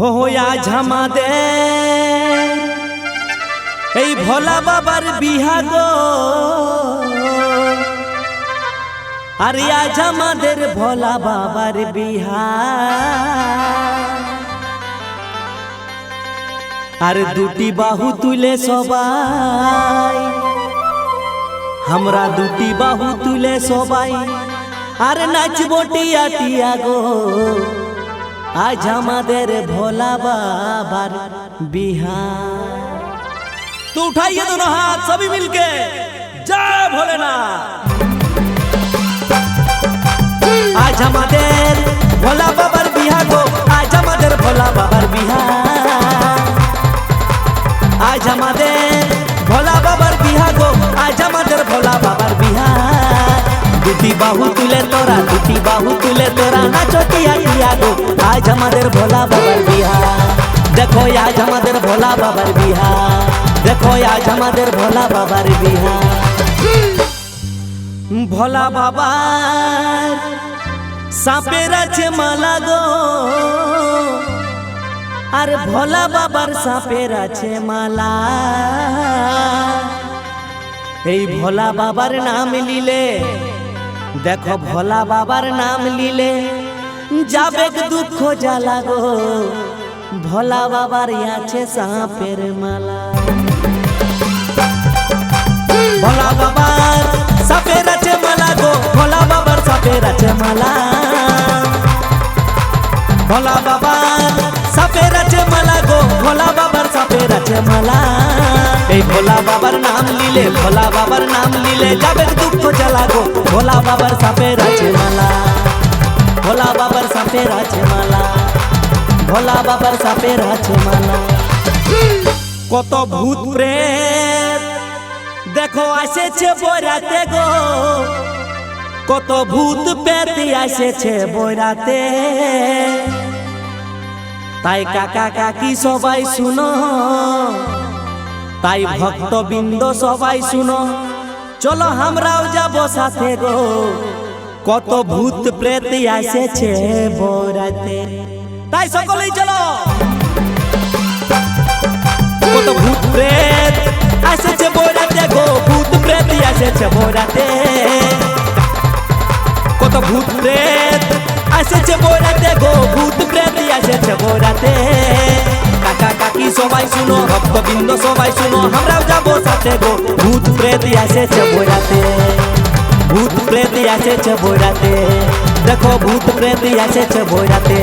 আজ আমাদের এই ভোলা বাবার বিহা গো, আর আজ আমাদের ভোলা বাবার বিহা। আর দুটি বাহু তুলে সবাই, আমরা দুটি বাহু তুলে সবাই আর নাচবো টিয়া টিয়া গো। আজ আমাদের भोला बाबार बिहार। तो उठाइए दोनों हाथ सभी मिलके जय भोलेनाथ। आज हमारे भोला बाबार बिहार गो, आज हमारे भोला बाबार बिहार। आज हमारे भोला बाबार बिहार गो, आज हमारे भोला बाबार बिहार। दुटी बाहु तुले तोरा, दुटी बाहु तुले तोरा नाचो टिया टिया गो। आज हमारे भोला बाबार बिहार। देखो आज हमारे भोला बाबार बिहार, देखो आज हमारे भोला बाबार बिहार। भोला बाबार सापेर आछे माला गो, आर भोला बाबार सापेर आछे माला। এই भोला बाबार नाम लीले, देखो भोला बाबार नाम लीले जाबे दुख जाला गो। भोला बाबार आछे सापेर माला। भोला बाबार सापेर आछे माला गो, भोला बाबार सापेर आछे माला। भोला बाबार सापेर आछे माला गो, भोला बाबार सापेर आछे माला। এই भोला बाबार नाम लीले, भोला बाबार नाम लीले जाबे दुख जाला गो। भोला बाबार सापेर आछे माला, भोला बाबार सापेर आछे माला, भोला बाबार सापेर आछे माला। কত ভূত প্রেত দেখো আসেছে বইরাতে গো, কত ভূত প্রেত আসেছে বইরাতে। তাই কাকা কাকি সবাই শুনো, তাই ভক্তবৃন্দ সবাই শুনো, চলো আমরাও যাবো সাথে গো। কত ভূত প্রেত আসেছে বইরাতে, তাই সকলেই চলো। কত ভূত প্রেত আসেছে বইরাতে গো, ভূত প্রেত আসেছে বইরাতে। কত ভূত প্রেত আসেছে বইরাতে গো, ভূত প্রেত আসেছে বইরাতে। কাকা কাকি সবাই শুনো, ভক্তবৃন্দ সবাই শুনো, আমরাও যাবো সাথে গো। ভূত প্রেত আসেছে বইরাতে, ভূত প্রেত আসেছে বইরাতে। দেখো ভূত প্রেত আসেছে বইরাতে।